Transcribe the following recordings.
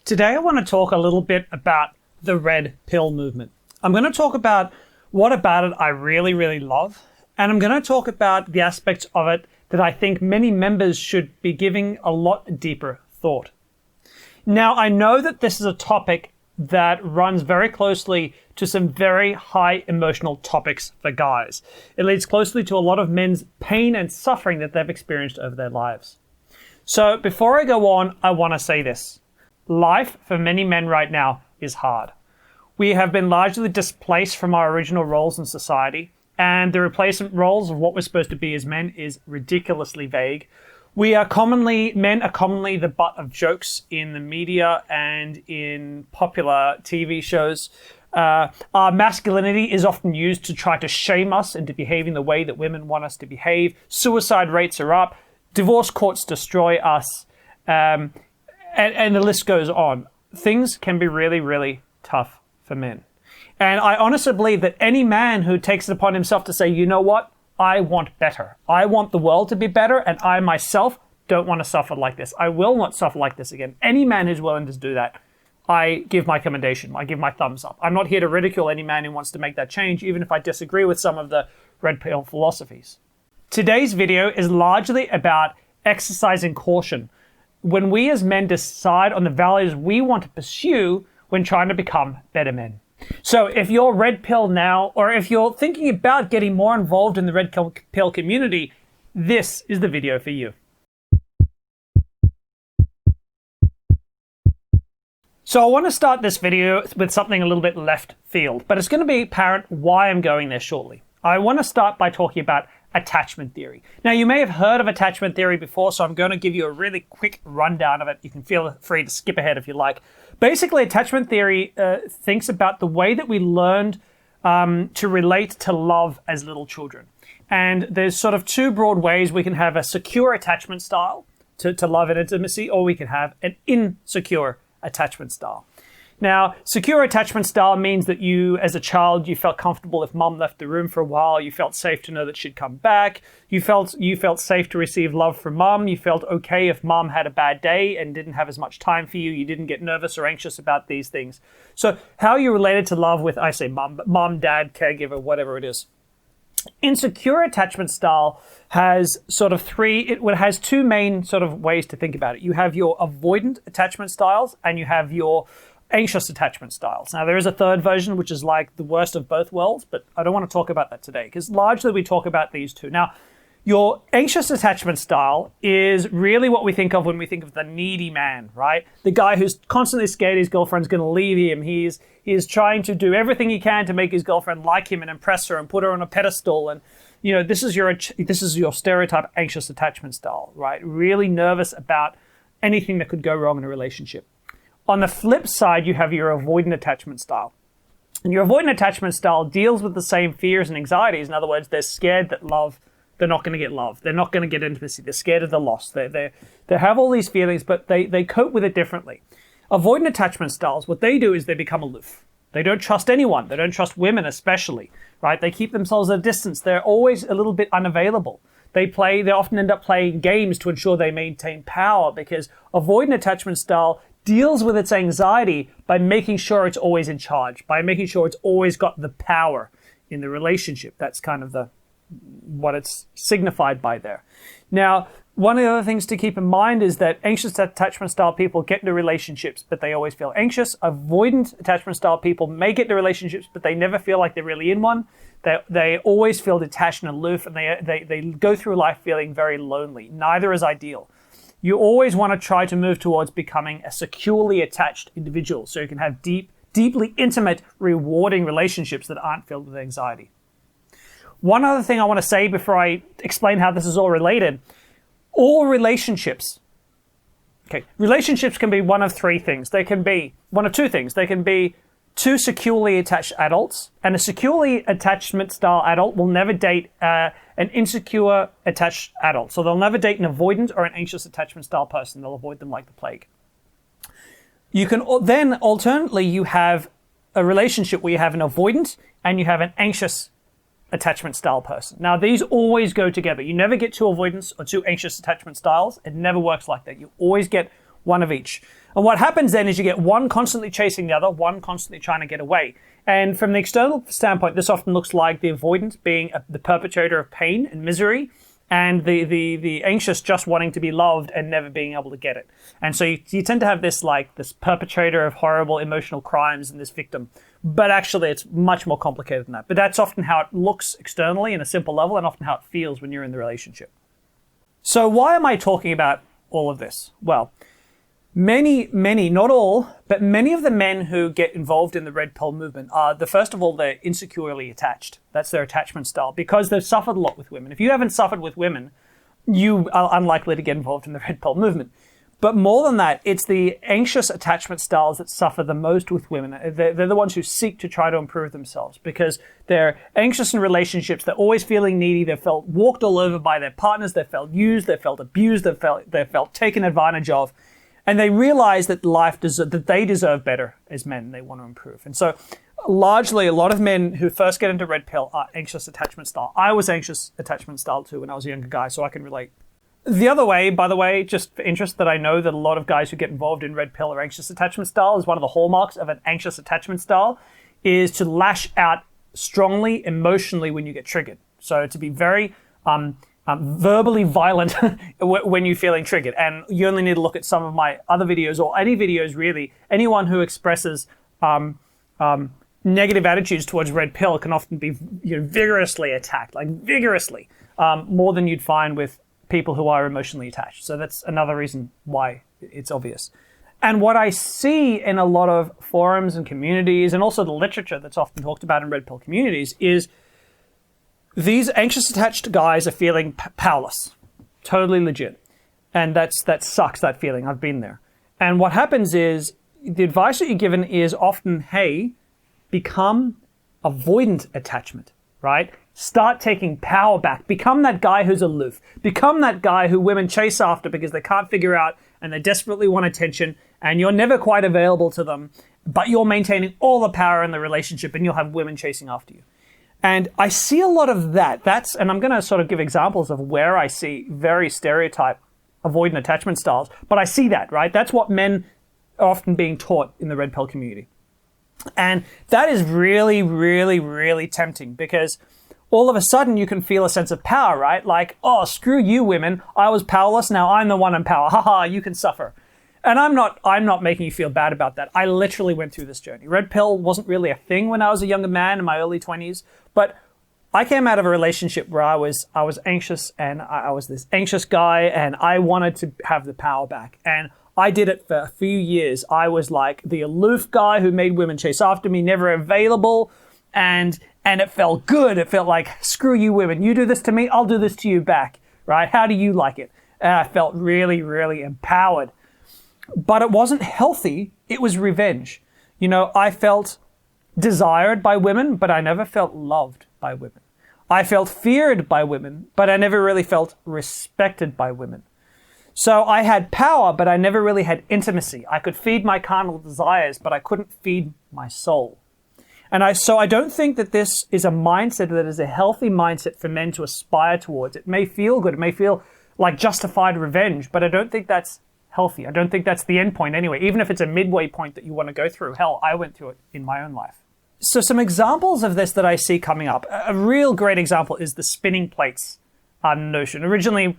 Today I want to talk a little bit about the red pill movement. I'm going to talk about what about it I really, really love, and I'm going to talk about the aspects of it that I think many members should be giving a lot deeper thought. Now, I know that this is a topic that runs very closely to some very high emotional topics for guys. It leads closely to a lot of men's pain and suffering that they've experienced over their lives. So before I go on, I want to say this. Life for many men right now is hard. We have been largely displaced from our original roles in society, and the replacement roles of what we're supposed to be as men is ridiculously vague. Men are commonly the butt of jokes in the media and in popular TV shows. Our masculinity is often used to try to shame us into behaving the way that women want us to behave. Suicide rates are up. Divorce courts destroy us. And the list goes on. Things can be really, really tough for men. And I honestly believe that any man who takes it upon himself to say, you know what? I want better. I want the world to be better, and I myself don't want to suffer like this. I will not suffer like this again. Any man who's willing to do that, I give my commendation. I give my thumbs up. I'm not here to ridicule any man who wants to make that change, even if I disagree with some of the red pill philosophies. Today's video is largely about exercising caution when we as men decide on the values we want to pursue when trying to become better men. So if you're red pill now, or if you're thinking about getting more involved in the red pill community, this is the video for you. So I want to start this video with something a little bit left field, but it's going to be apparent why I'm going there shortly. I want to start by talking about attachment theory. Now, you may have heard of attachment theory before, so I'm going to give you a really quick rundown of it. You can feel free to skip ahead if you like. Basically, attachment theory thinks about the way that we learned to relate to love as little children. And there's sort of two broad ways. We can have a secure attachment style to love and intimacy, or we can have an insecure attachment style. Now, secure attachment style means that you, as a child, you felt comfortable if mum left the room for a while. You felt safe to know that she'd come back. You felt safe to receive love from mum. You felt okay if mum had a bad day and didn't have as much time for you. You didn't get nervous or anxious about these things. So how you related to love with, I say mum, dad, caregiver, whatever it is. Insecure attachment style has sort of has two main sort of ways to think about it. You have your avoidant attachment styles and you have your anxious attachment styles. Now, there is a third version, which is like the worst of both worlds, but I don't want to talk about that today because largely we talk about these two. Now, your anxious attachment style is really what we think of when we think of the needy man, right? The guy who's constantly scared his girlfriend's going to leave him. He is trying to do everything he can to make his girlfriend like him and impress her and put her on a pedestal. And, you know, this is your stereotype anxious attachment style, right? Really nervous about anything that could go wrong in a relationship. On the flip side, you have your avoidant attachment style. And your avoidant attachment style deals with the same fears and anxieties. In other words, they're scared that they're not going to get love. They're not going to get intimacy. They're scared of the loss. They have all these feelings, but they cope with it differently. Avoidant attachment styles, what they do is they become aloof. They don't trust anyone. They don't trust women especially, right? They keep themselves at a distance. They're always a little bit unavailable. They often end up playing games to ensure they maintain power because avoidant attachment style deals with its anxiety by making sure it's always in charge, by making sure it's always got the power in the relationship. That's kind of what it's signified by there. Now, one of the other things to keep in mind is that anxious attachment style people get into relationships, but they always feel anxious. Avoidant attachment style people may get into relationships, but they never feel like they're really in one. They always feel detached and aloof, and they go through life feeling very lonely. Neither is ideal. You always want to try to move towards becoming a securely attached individual so you can have deeply intimate, rewarding relationships that aren't filled with anxiety. One other thing I want to say before I explain how this is all related, all relationships can be one of three things. They can be one of two things. They can be two securely attached adults, and a securely attachment style adult will never date an insecure attached adult. So they'll never date an avoidant or an anxious attachment style person. They'll avoid them like the plague. You can then alternately, you have a relationship where you have an avoidant and you have an anxious attachment style person. Now, these always go together. You never get two avoidance or two anxious attachment styles. It never works like that. You always get one of each. And what happens then is you get one constantly chasing the other, one constantly trying to get away. And from the external standpoint, this often looks like the avoidant being the perpetrator of pain and misery, and the anxious just wanting to be loved and never being able to get it. And so you tend to have this perpetrator of horrible emotional crimes and this victim. But actually, it's much more complicated than that. But that's often how it looks externally in a simple level, and often how it feels when you're in the relationship. So why am I talking about all of this? Well, many, not all, but many of the men who get involved in the red pill movement are, first of all, they're insecurely attached. That's their attachment style, because they've suffered a lot with women. If you haven't suffered with women, you are unlikely to get involved in the red pill movement. But more than that, it's the anxious attachment styles that suffer the most with women. They're the ones who seek to try to improve themselves because they're anxious in relationships. They're always feeling needy. They've felt walked all over by their partners. They've felt used. They've felt abused. They've felt taken advantage of. And they realize that that they deserve better as men. They want to improve. And so largely, a lot of men who first get into red pill are anxious attachment style. I was anxious attachment style too when I was a younger guy, so I can relate. The other way, by the way, just for interest, that I know that a lot of guys who get involved in red pill are anxious attachment style, is one of the hallmarks of an anxious attachment style is to lash out strongly emotionally when you get triggered. So to be very verbally violent when you're feeling triggered. And you only need to look at some of my other videos, or any videos really. Anyone who expresses negative attitudes towards red pill can often be vigorously attacked, like vigorously, more than you'd find with people who are emotionally attached. So that's another reason why it's obvious. And what I see in a lot of forums and communities, and also the literature that's often talked about in red pill communities, is these anxious attached guys are feeling powerless. Totally legit. And that sucks, that feeling. I've been there. And what happens is, the advice that you're given is often, hey, become avoidant attachment, right? Start taking power back. Become that guy who's aloof. Become that guy who women chase after because they can't figure out and they desperately want attention, and you're never quite available to them, but you're maintaining all the power in the relationship, and you'll have women chasing after you. And I see a lot of that. And I'm going to sort of give examples of where I see very stereotype avoidant attachment styles, but I see that, right? That's what men are often being taught in the red pill community. And that is really, really, really tempting, because all of a sudden you can feel a sense of power, right? Like, oh, screw you women. I was powerless. Now I'm the one in power. Haha, you can suffer. And I'm not making you feel bad about that. I literally went through this journey. Red pill wasn't really a thing when I was a younger man in my early 20s, but I came out of a relationship where I was anxious, and I was this anxious guy, and I wanted to have the power back. And I did it for a few years. I was like the aloof guy who made women chase after me, never available, and it felt good. It felt like, screw you women. You do this to me, I'll do this to you back, right? How do you like it? And I felt really, really empowered. But it wasn't healthy. It was revenge. I felt desired by women, but I never felt loved by women. I felt feared by women, but I never really felt respected by women. So I had power, but I never really had intimacy. I could feed my carnal desires, but I couldn't feed my soul. And so I don't think that this is a mindset that is a healthy mindset for men to aspire towards. It may feel good. It may feel like justified revenge, but I don't think that's healthy. I don't think that's the end point anyway, even if it's a midway point that you want to go through. Hell, I went through it in my own life. So some examples of this that I see coming up. A real great example is the spinning plates notion, originally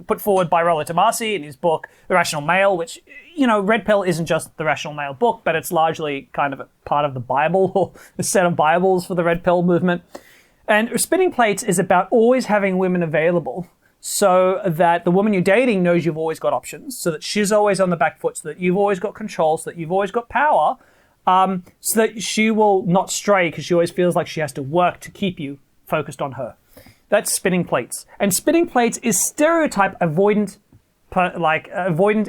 put forward by Rollo Tomasi in his book, The Rational Male, which, red pill isn't just the Rational Male book, but it's largely kind of a part of the Bible, or a set of Bibles for the red pill movement. And spinning plates is about always having women available so that the woman you're dating knows you've always got options, so that she's always on the back foot, so that you've always got control, so that you've always got power, so that she will not stray because she always feels like she has to work to keep you focused on her. That's spinning plates. And spinning plates is stereotype avoidant,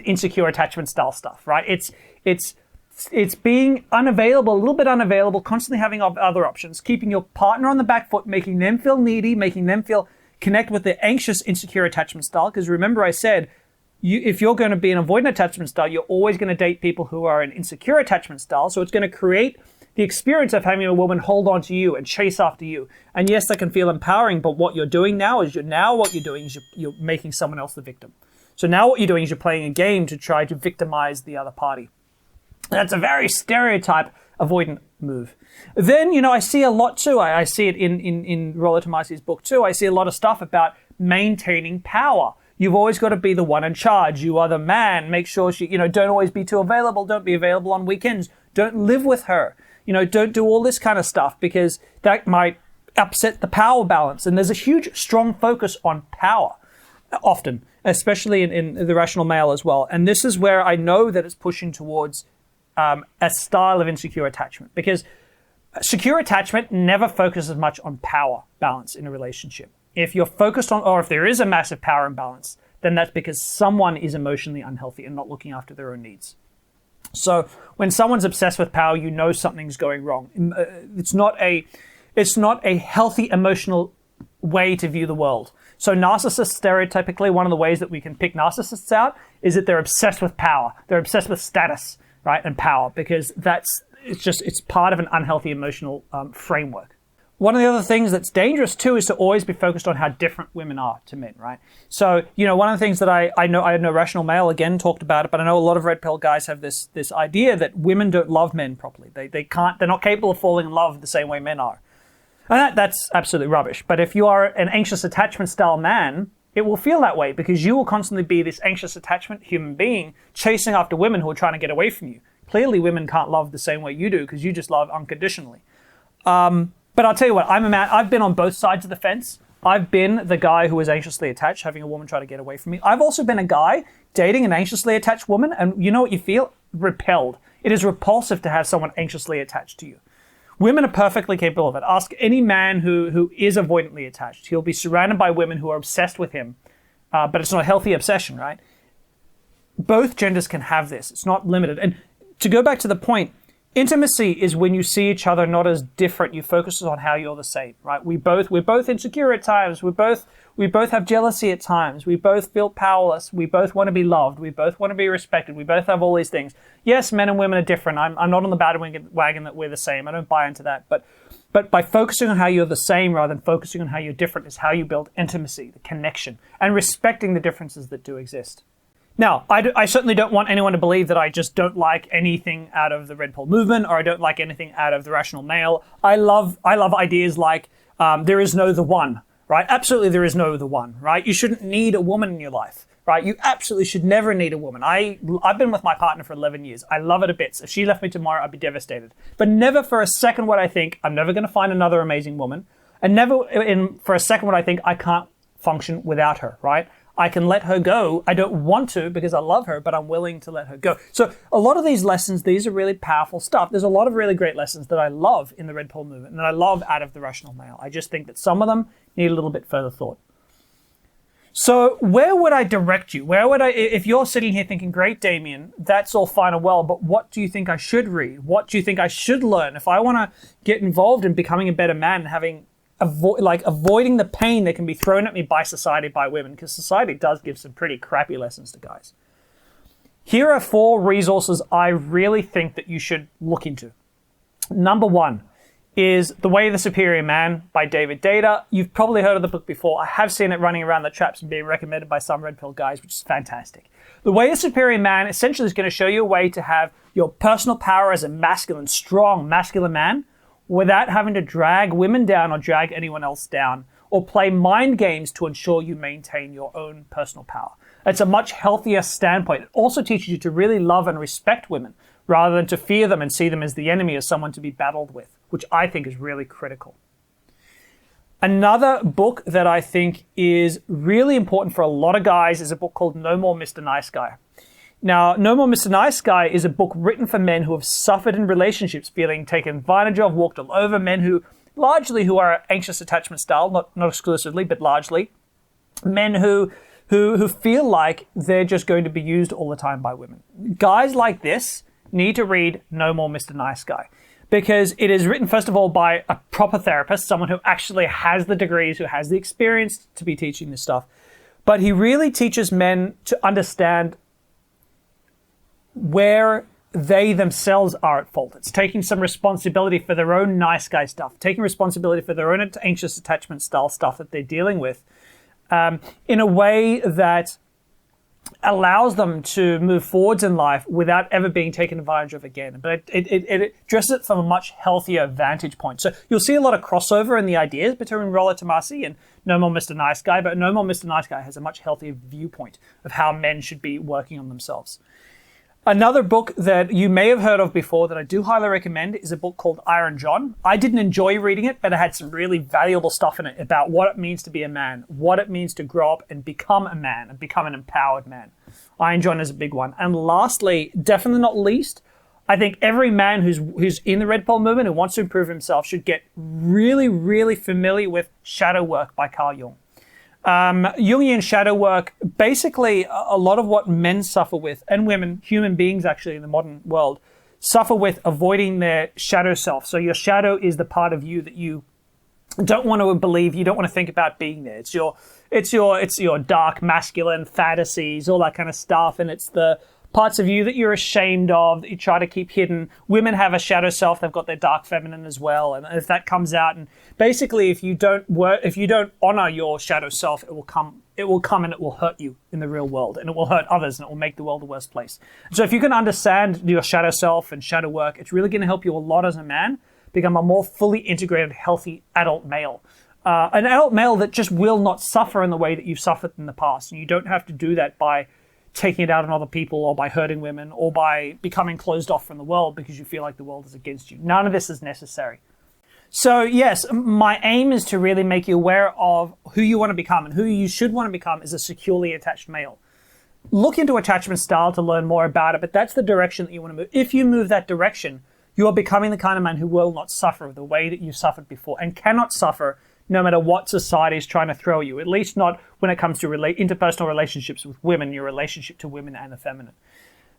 insecure attachment style stuff, right? It's being unavailable, a little bit unavailable, constantly having other options, keeping your partner on the back foot, making them feel needy, making them connect with the anxious, insecure attachment style. Because remember I said, if you're going to be an avoidant attachment style, you're always going to date people who are an insecure attachment style. So it's going to create the experience of having a woman hold on to you and chase after you. And yes, that can feel empowering, but what you're doing now is you're making someone else the victim. So now what you're doing is you're playing a game to try to victimize the other party. That's a very stereotype avoidant move. Then, I see a lot too. I see it in Rollo Tomasi's book too. I see a lot of stuff about maintaining power. You've always got to be the one in charge. You are the man. Make sure she, don't always be too available. Don't be available on weekends. Don't live with her. Don't do all this kind of stuff because that might upset the power balance. And there's a huge, strong focus on power often, especially in the rational male as well. And this is where I know that it's pushing towards a style of insecure attachment, because secure attachment never focuses much on power balance in a relationship. If you're focused on, or if there is a massive power imbalance, then that's because someone is emotionally unhealthy and not looking after their own needs. So when someone's obsessed with power, something's going wrong. It's not a healthy emotional way to view the world. So narcissists, stereotypically, one of the ways that we can pick narcissists out is that they're obsessed with power. They're obsessed with status, right, and power, because it's part of an unhealthy emotional framework. One of the other things that's dangerous too is to always be focused on how different women are to men, right? So, one of the things that I know Rational Male again talked about it, but I know a lot of red pill guys have this idea that women don't love men properly. They're not capable of falling in love the same way men are. And that's absolutely rubbish. But if you are an anxious attachment style man, it will feel that way because you will constantly be this anxious attachment human being chasing after women who are trying to get away from you. Clearly, women can't love the same way you do because you just love unconditionally. But I'll tell you what, I'm a man. I've been on both sides of the fence. I've been the guy who was anxiously attached, having a woman try to get away from me. I've also been a guy dating an anxiously attached woman, and you know what you feel? Repelled. It is repulsive to have someone anxiously attached to you. Women are perfectly capable of it. Ask any man who is avoidantly attached. He'll be surrounded by women who are obsessed with him, but it's not a healthy obsession, right? Both genders can have this. It's not limited. And to go back to the point, intimacy is when you see each other not as different. You focus on how you're the same, right? We're both insecure at times. We both have jealousy at times. We both feel powerless. We both want to be loved. We both want to be respected. We both have all these things. Yes, men and women are different. I'm not on the bandwagon that we're the same. I don't buy into that. But by focusing on how you're the same rather than focusing on how you're different is how you build intimacy, the connection, and respecting the differences that do exist. Now, I certainly don't want anyone to believe that I just don't like anything out of the red pill movement, or I don't like anything out of the rational male. I love ideas like there is no the one, right? Absolutely, there is no the one, right? You shouldn't need a woman in your life, right? You absolutely should never need a woman. I've been with my partner for 11 years. I love her to bits. If she left me tomorrow, I'd be devastated. But never for a second would I think I'm never going to find another amazing woman, and never for a second would I think I can't function without her, right? I can let her go. I don't want to because I love her, but I'm willing to let her go. So a lot of these lessons, these are really powerful stuff. There's a lot of really great lessons that I love in the red pill movement and I love out of the rational male. I just think that some of them need a little bit further thought. So where would I direct you? If you're sitting here thinking, great, Damien, that's all fine and well, but what do you think I should read? What do you think I should learn? If I want to get involved in becoming a better man and having avoiding the pain that can be thrown at me by society, by women, because society does give some pretty crappy lessons to guys. Here are 4 resources I really think that you should look into. Number 1 is The Way of the Superior Man by David Data. You've probably heard of the book before. I have seen it running around the traps and being recommended by some red pill guys, which is fantastic. The Way of the Superior Man essentially is going to show you a way to have your personal power as a masculine, strong, masculine man, without having to drag women down or drag anyone else down or play mind games to ensure you maintain your own personal power. It's a much healthier standpoint. It also teaches you to really love and respect women rather than to fear them and see them as the enemy, as someone to be battled with, which I think is really critical. Another book that I think is really important for a lot of guys is a book called No More Mr. Nice Guy. Now, No More Mr. Nice Guy is a book written for men who have suffered in relationships, feeling taken advantage of, walked all over, men who are anxious attachment style, not exclusively, but largely. Men who feel like they're just going to be used all the time by women. Guys like this need to read No More Mr. Nice Guy, because it is written, first of all, by a proper therapist, someone who actually has the degrees, who has the experience to be teaching this stuff. But he really teaches men to understand where they themselves are at fault. It's taking some responsibility for their own nice guy stuff, taking responsibility for their own anxious attachment style stuff that they're dealing with, in a way that allows them to move forwards in life without ever being taken advantage of again. But it addresses it from a much healthier vantage point. So you'll see a lot of crossover in the ideas between Rollo Tomasi and No More Mr. Nice Guy, but No More Mr. Nice Guy has a much healthier viewpoint of how men should be working on themselves. Another book that you may have heard of before that I do highly recommend is a book called Iron John. I didn't enjoy reading it, but it had some really valuable stuff in it about what it means to be a man, what it means to grow up and become a man and become an empowered man. Iron John is a big one. And lastly, definitely not least, I think every man who's in the Red Pill movement who wants to improve himself should get really, really familiar with Shadow Work by Carl Jung. Jungian shadow work, basically a lot of what men suffer with, and women, human beings actually in the modern world, suffer with avoiding their shadow self. So your shadow is the part of you that you don't want to believe, you don't want to think about being there. It's your dark masculine fantasies, all that kind of stuff, and it's the parts of you that you're ashamed of, that you try to keep hidden. Women have a shadow self, they've got their dark feminine as well, and if that comes out, and basically if you don't honor your shadow self, it will come and it will hurt you in the real world, and it will hurt others, and it will make the world a worse place. So if you can understand your shadow self and shadow work, it's really going to help you a lot as a man become a more fully integrated, healthy adult male. An adult male that just will not suffer in the way that you've suffered in the past, and you don't have to do that by taking it out on other people or by hurting women or by becoming closed off from the world because you feel like the world is against you. None of this is necessary. So yes, my aim is to really make you aware of who you want to become, and who you should want to become is a securely attached male. Look into attachment style to learn more about it, but that's the direction that you want to move. If you move that direction, you are becoming the kind of man who will not suffer the way that you suffered before and cannot suffer no matter what society is trying to throw you, at least not when it comes to interpersonal relationships with women, your relationship to women and the feminine.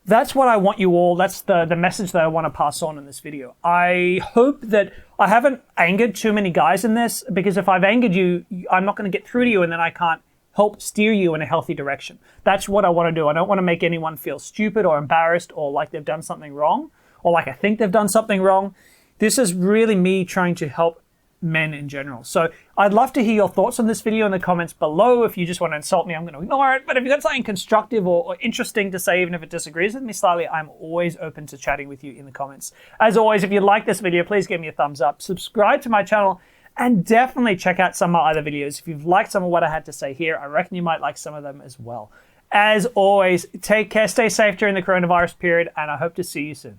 That's what I want you all, that's the message that I want to pass on in this video. I hope that I haven't angered too many guys in this, because if I've angered you, I'm not going to get through to you, and then I can't help steer you in a healthy direction. That's what I want to do. I don't want to make anyone feel stupid or embarrassed or like they've done something wrong, or like I think they've done something wrong. This is really me trying to help men in general. So I'd love to hear your thoughts on this video in the comments below. If you just want to insult me, I'm going to ignore it. But if you've got something constructive or interesting to say, even if it disagrees with me slightly, I'm always open to chatting with you in the comments. As always, if you like this video, please give me a thumbs up, subscribe to my channel, and definitely check out some of my other videos. If you've liked some of what I had to say here, I reckon you might like some of them as well. As always, take care, stay safe during the coronavirus period, and I hope to see you soon.